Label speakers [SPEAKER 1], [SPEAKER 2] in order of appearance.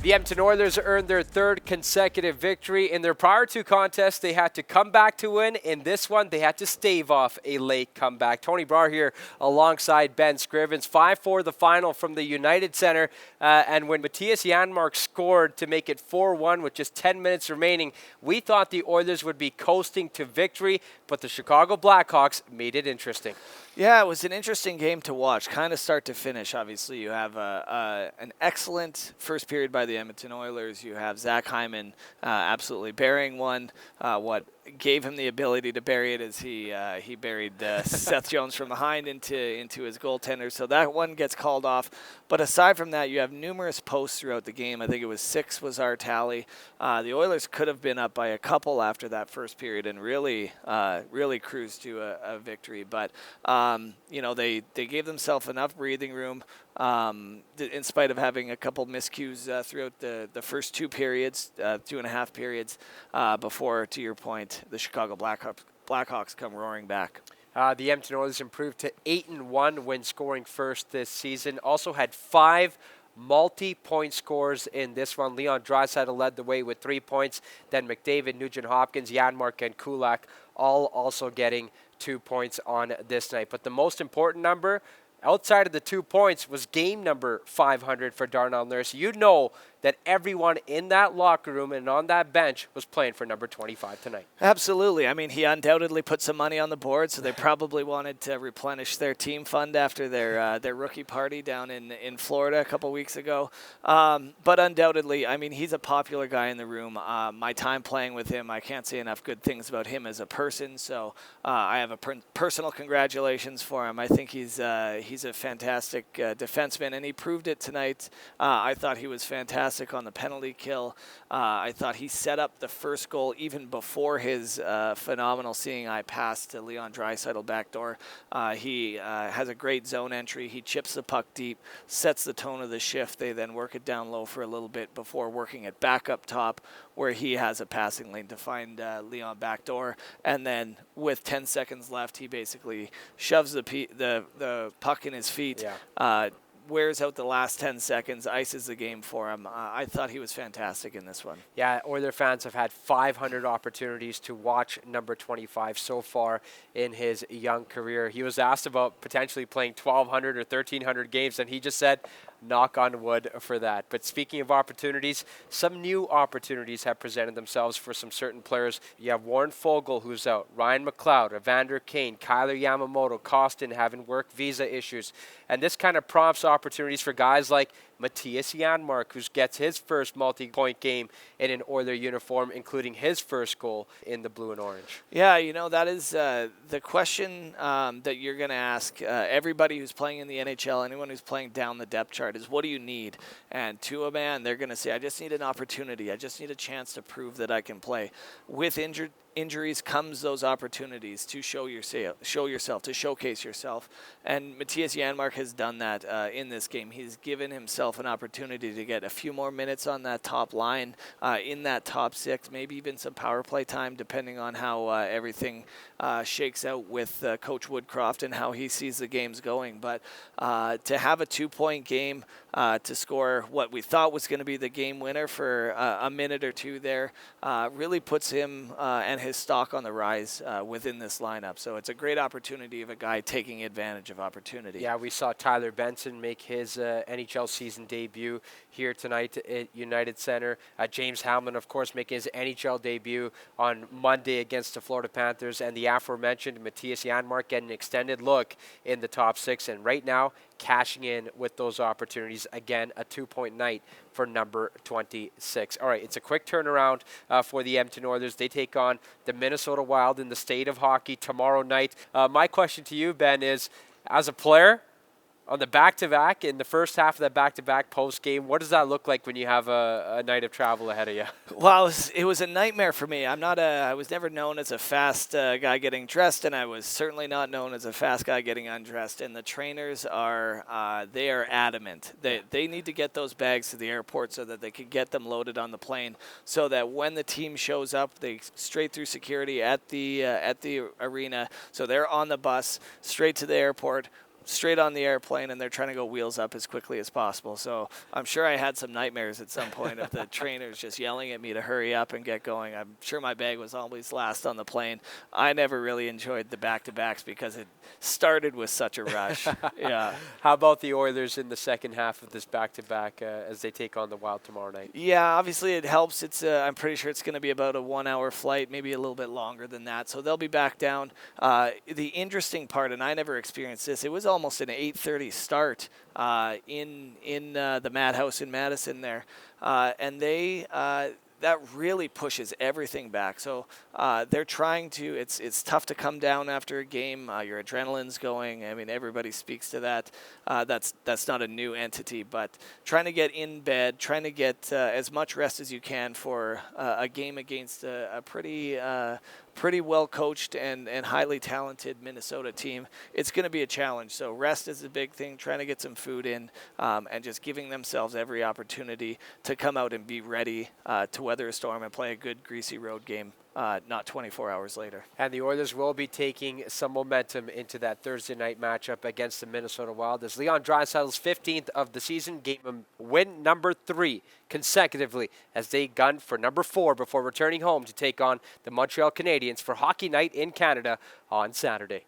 [SPEAKER 1] The Edmonton Oilers earned their third consecutive victory. In their prior two contests, they had to come back to win. In this one, they had to stave off a late comeback. Tony Brar here alongside Ben Scrivens. 5-4 the final from the United Center. And when Mattias Janmark scored to make it 4-1 with just 10 minutes remaining, we thought the Oilers would be coasting to victory, but the Chicago Blackhawks made it interesting.
[SPEAKER 2] Yeah, it was an interesting game to watch, kind of start to finish. Obviously, you have an excellent first period by the Edmonton Oilers. You have Zach Hyman absolutely burying one. What gave him the ability to bury it is he buried Seth Jones from behind into his goaltender. So that one gets called off. But aside from that, you have numerous posts throughout the game. I think it was 6 was our tally. The Oilers could have been up by a couple after that first period and really cruised to a victory. But they gave themselves enough breathing room in spite of having a couple miscues throughout the first 2 periods, 2.5 periods, before, to your point, the Chicago Blackhawks come roaring back.
[SPEAKER 1] The Edmonton Oilers improved to 8-1 when scoring first this season. Also had 5 multi-point scores in this one. Leon Draisaitl led the way with 3 points. Then McDavid, Nugent-Hopkins, Janmark, and Kulak all also getting 2 points on this night. But the most important number, outside of the 2 points, was game number 500 for Darnell Nurse. You know that everyone in that locker room and on that bench was playing for number 25 tonight.
[SPEAKER 2] Absolutely. I mean, he undoubtedly put some money on the board, so they probably wanted to replenish their team fund after their rookie party down in Florida a couple weeks ago. But undoubtedly, I mean, he's a popular guy in the room. My time playing with him, I can't say enough good things about him as a person, so I have a personal congratulations for him. I think he's a fantastic defenseman, and he proved it tonight. I thought he was fantastic on the penalty kill. I thought he set up the first goal even before his phenomenal seeing eye pass to Leon Draisaitl backdoor. He has a great zone entry. He chips the puck deep, sets the tone of the shift. They then work it down low for a little bit before working it back up top, where he has a passing lane to find Leon backdoor. And then with 10 seconds left, he basically shoves the puck in his feet. Yeah. Wears out the last 10 seconds, ices the game for him. I thought he was fantastic in this one.
[SPEAKER 1] Yeah, Oilers fans have had 500 opportunities to watch number 25 so far in his young career. He was asked about potentially playing 1,200 or 1,300 games, and he just said, knock on wood for that. But speaking of opportunities, some new opportunities have presented themselves for some certain players. You have Warren Foegele, who's out, Ryan McLeod, Evander Kane, Kyler Yamamoto, Costin having work visa issues. And this kind of prompts opportunities for guys like Mattias Janmark, who gets his first multi-point game in an Oiler uniform, including his first goal in the blue and orange.
[SPEAKER 2] Yeah, that is the question that you're going to ask everybody who's playing in the NHL, anyone who's playing down the depth chart, is what do you need? And to a man, they're going to say, I just need an opportunity. I just need a chance to prove that I can play. With injuries comes those opportunities to show yourself, to showcase yourself. And Mattias Janmark has done that in this game. He's given himself an opportunity to get a few more minutes on that top line, in that top 6, maybe even some power play time, depending on how everything shakes out with Coach Woodcroft and how he sees the games going. But to have a 2-point game, to score what we thought was going to be the game winner for a minute or two there, really puts him and his stock on the rise within this lineup. So it's a great opportunity of a guy taking advantage of opportunity.
[SPEAKER 1] Yeah, we saw Tyler Benson make his NHL season debut here tonight at United Center. James Hamlin, of course, making his NHL debut on Monday against the Florida Panthers. And the aforementioned Mattias Janmark getting an extended look in the top 6. And right now, cashing in with those opportunities. Again, a 2-point night for number 26. All right, it's a quick turnaround for the Edmonton Oilers. They take on the Minnesota Wild in the State of Hockey tomorrow night. My question to you, Ben, is as a player on the back-to-back, in the first half of that back-to-back post-game, what does that look like when you have a night of travel ahead of you?
[SPEAKER 2] Well, it was a nightmare for me. I was never known as a fast guy getting dressed, and I was certainly not known as a fast guy getting undressed. And the trainers are adamant. They need to get those bags to the airport so that they can get them loaded on the plane, so that when the team shows up, they straight through security at the arena. So they're on the bus straight to the airport, straight on the airplane, and they're trying to go wheels up as quickly as possible. So I'm sure I had some nightmares at some point of the trainers just yelling at me to hurry up and get going. I'm sure my bag was always last on the plane. I never really enjoyed the back-to-backs because it started with such a rush. Yeah.
[SPEAKER 1] How about the Oilers in the second half of this back-to-back as they take on the Wild tomorrow night?
[SPEAKER 2] Yeah, obviously it helps. It's I'm pretty sure it's going to be about a 1-hour flight, maybe a little bit longer than that. So they'll be back down. The interesting part, and I never experienced this, it was almost an 8:30 start in the Madhouse in Madison there, and they. That really pushes everything back. So they're trying to. It's tough to come down after a game. Your adrenaline's going. I mean, everybody speaks to that. That's not a new entity, but trying to get in bed, trying to get as much rest as you can for a game against a pretty well coached and highly talented Minnesota team. It's going to be a challenge. So rest is a big thing, trying to get some food in, and just giving themselves every opportunity to come out and be ready to weather a storm and play a good, greasy road game. Not 24 hours later.
[SPEAKER 1] And the Oilers will be taking some momentum into that Thursday night matchup against the Minnesota Wild as Leon Draisaitl's 15th of the season gave him win number 3 consecutively as they gun for number 4 before returning home to take on the Montreal Canadiens for Hockey Night in Canada on Saturday.